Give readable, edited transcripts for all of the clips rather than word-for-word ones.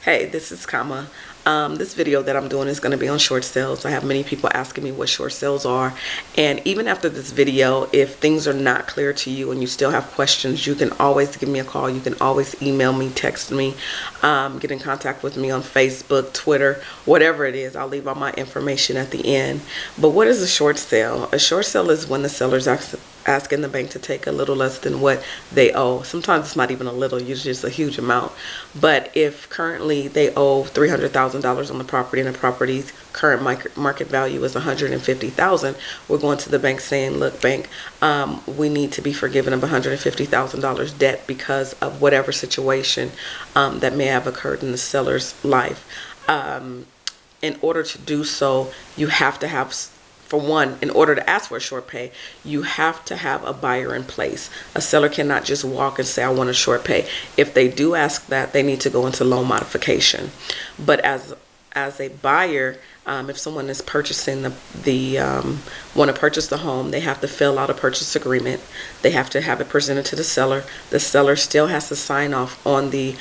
Hey, this is Kama. This video that I'm doing is going to be on short sales. I have many people asking me what short sales are, and even after this video, if things are not clear to you and you still have questions, you can always give me a call. You can always email me, text me, get in contact with me on Facebook, Twitter, whatever it is. I'll leave all my information at the end. But what is a short sale? A short sale is when the seller's asking the bank to take a little less than what they owe. Sometimes it's not even a little, usually it's a huge amount. But if currently they owe $300,000 on the property and the property's current market value is $150,000, we're going to the bank saying, look, bank, we need to be forgiven of $150,000 debt because of whatever situation that may have occurred in the seller's life. In order to do so, you have to have, for one, in order to ask for a short pay, you have to have a buyer in place. A seller cannot just walk and say, I want a short pay. If they do ask that, they need to go into loan modification. But as a buyer, if someone is purchasing want to purchase the home, they have to fill out a purchase agreement. They have to have it presented to the seller. The seller still has to sign off on the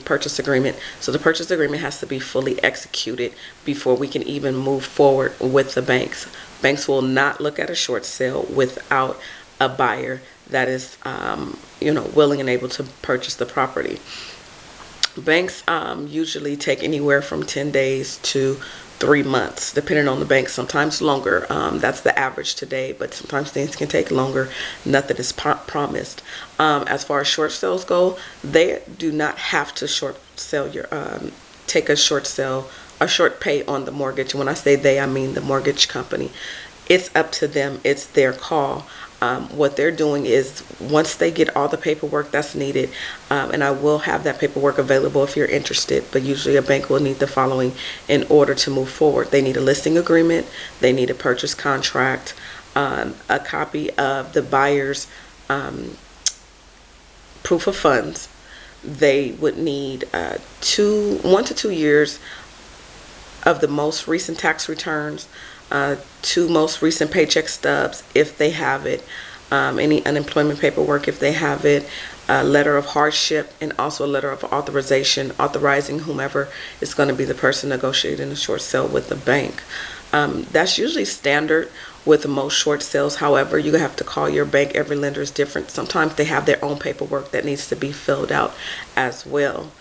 purchase agreement. So the purchase agreement has to be fully executed before we can even move forward with the banks. Banks will not look at a short sale without a buyer that is, willing and able to purchase the property. Banks usually take anywhere from 10 days to 3 months, depending on the bank, sometimes longer. That's the average today, but sometimes things can take longer. Nothing is promised. As far as short sales go, they do not have to take a short pay on the mortgage. When I say they, I mean the mortgage company. It's up to them. It's their call. What they're doing is, once they get all the paperwork that's needed, and I will have that paperwork available if you're interested, but usually a bank will need the following in order to move forward. They need a listing agreement, they need a purchase contract, a copy of the buyer's proof of funds. They would need 1 to 2 years of the most recent tax returns, 2 most recent paycheck stubs if they have it, any unemployment paperwork if they have it, a letter of hardship, and also a letter of authorization authorizing whomever is going to be the person negotiating the short sale with the bank. That's usually standard with most short sales. However, you have to call your bank. Every lender is different. Sometimes they have their own paperwork that needs to be filled out as well.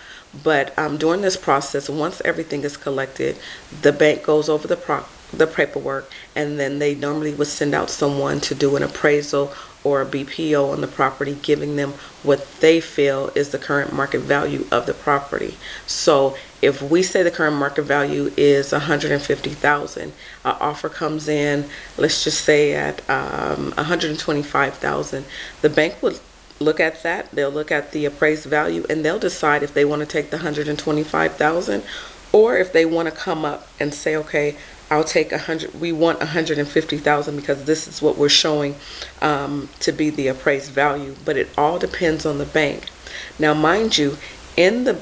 But during this process, once everything is collected, the bank goes over the paperwork, and then they normally would send out someone to do an appraisal or a BPO on the property, giving them what they feel is the current market value of the property. So if we say the current market value is $150,000, an offer comes in, let's just say at $125,000, the bank would look at that. They'll look at the appraised value, and they'll decide if they want to take the $125,000, or if they want to come up and say, okay, I'll take we want $150,000 because this is what we're showing to be the appraised value. But it all depends on the bank. Now, mind you, in the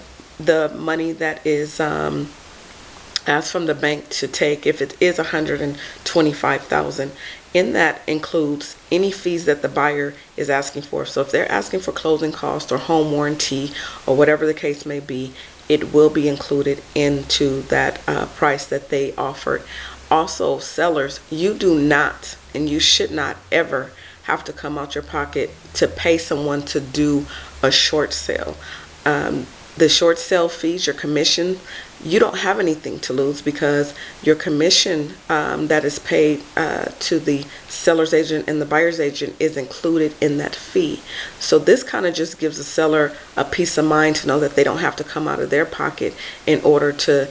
money that is asked from the bank to take, if it is $125,000, in that includes any fees that the buyer is asking for. So if they're asking for closing costs or home warranty or whatever the case may be, it will be included into that price that they offered. Also, sellers, you do not and you should not ever have to come out your pocket to pay someone to do a short sale. The short sale fees, your commission, you don't have anything to lose, because your commission that is paid to the seller's agent and the buyer's agent is included in that fee. So this kind of just gives the seller a peace of mind to know that they don't have to come out of their pocket in order to,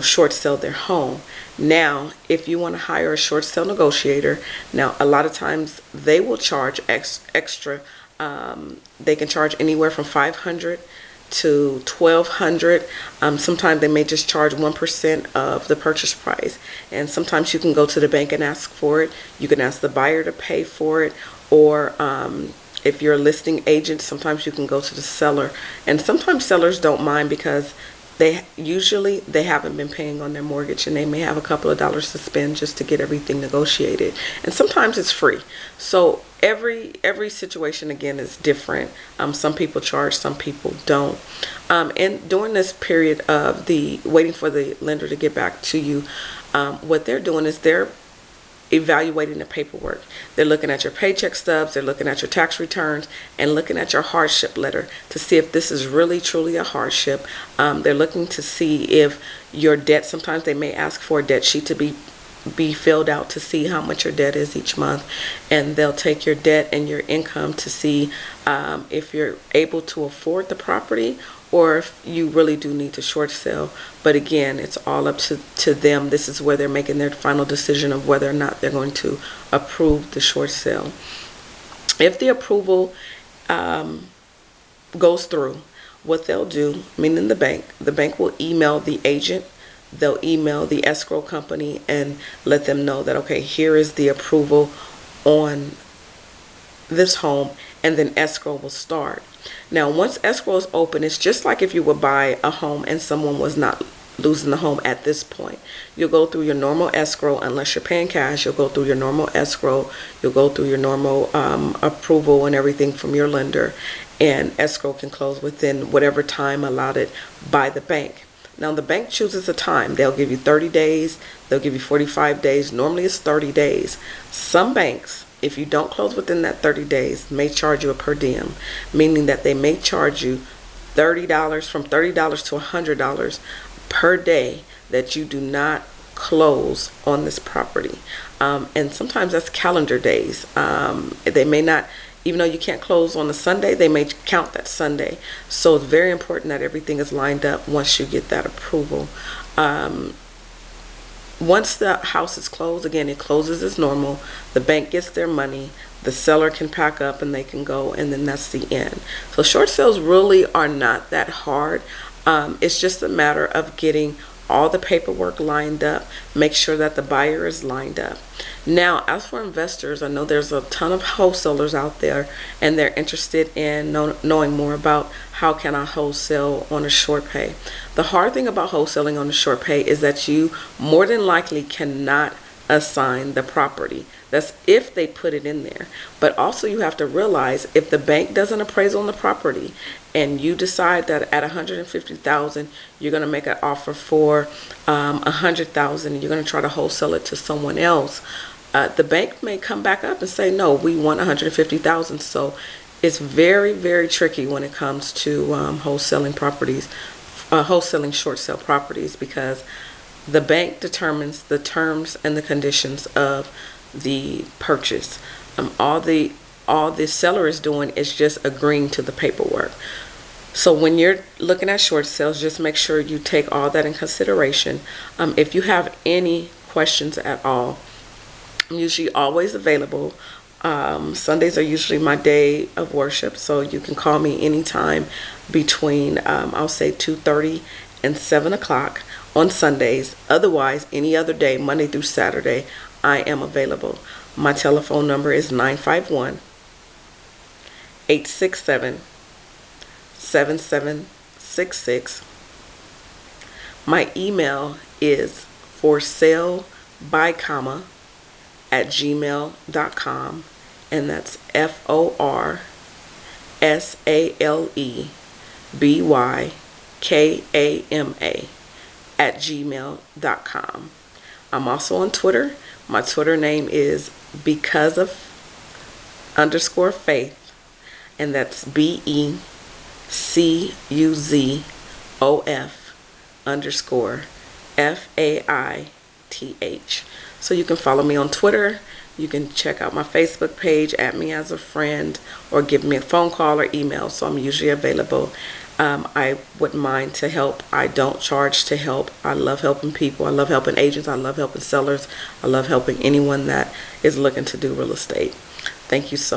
short sell their home. Now, if you want to hire a short sale negotiator, now a lot of times they will charge extra. They can charge anywhere from $500 to $1,200. Sometimes they may just charge 1% of the purchase price, and sometimes you can go to the bank and ask for it. You can ask the buyer to pay for it, or if you're a listing agent, sometimes you can go to the seller. And sometimes sellers don't mind, because they haven't been paying on their mortgage, and they may have a couple of dollars to spend just to get everything negotiated. And sometimes it's free. So every situation again is different. Some people charge, some people don't. And during this period of the waiting for the lender to get back to you, what they're doing is they're evaluating the paperwork. They're looking at your paycheck stubs, they're looking at your tax returns, and looking at your hardship letter to see if this is really truly a hardship. They're looking to see if your debt, sometimes they may ask for a debt sheet to be filled out to see how much your debt is each month, and they'll take your debt and your income to see if you're able to afford the property or if you really do need to short sale. But again, it's all up to them. This is where they're making their final decision of whether or not they're going to approve the short sale. If the approval goes through, what they'll do, meaning the bank will email the agent, they'll email the escrow company and let them know that, okay, here is the approval on this home, and then escrow will start. Now, once escrow is open, it's just like if you would buy a home and someone was not losing the home at this point. You'll go through your normal escrow. Unless you're paying cash, you'll go through your normal escrow. You'll go through your normal approval and everything from your lender, and escrow can close within whatever time allotted by the bank. Now, the bank chooses a time. They'll give you 30 days. They'll give you 45 days. Normally, it's 30 days. Some banks, if you don't close within that 30 days, may charge you a per diem, meaning that they may charge you $30, from $30 to $100 per day that you do not close on this property. And sometimes that's calendar days. They may not, even though you can't close on a Sunday, they may count that Sunday. So it's very important that everything is lined up once you get that approval. Once the house is closed, again, it closes as normal. The bank gets their money. The seller can pack up and they can go, and then that's the end. So short sales really are not that hard. It's just a matter of getting all the paperwork lined up, make sure that the buyer is lined up. Now, as for investors, I know there's a ton of wholesalers out there, and they're interested in knowing more about how can I wholesale on a short pay. The hard thing about wholesaling on a short pay is that you more than likely cannot assign the property. That's if they put it in there. But also you have to realize, if the bank does an appraisal on the property and you decide that at $150,000 you're going to make an offer for $100,000 and you're going to try to wholesale it to someone else, the bank may come back up and say, no, we want $150,000. So it's very, very tricky when it comes to wholesaling properties, wholesaling short sale properties, because the bank determines the terms and the conditions of the purchase. All the seller is doing is just agreeing to the paperwork. So when you're looking at short sales, just make sure you take all that in consideration. If you have any questions at all, I'm usually always available. Sundays are usually my day of worship, so you can call me anytime between I'll say 2:30 and 7 o'clock on Sundays. Otherwise, any other day, Monday through Saturday, I am available. My telephone number is 951-867-7766. My email is forsalebycomma@gmail.com, and that's FORSALEBYKAMA@gmail.com. I'm also on Twitter. My Twitter name is BecauseOf_Faith, and that's BECUZOF_FAITH. So you can follow me on Twitter. You can check out my Facebook page, add me as a friend, or give me a phone call or email. So I'm usually available. I wouldn't mind to help. I don't charge to help. I love helping people. I love helping agents. I love helping sellers. I love helping anyone that is looking to do real estate. Thank you so much.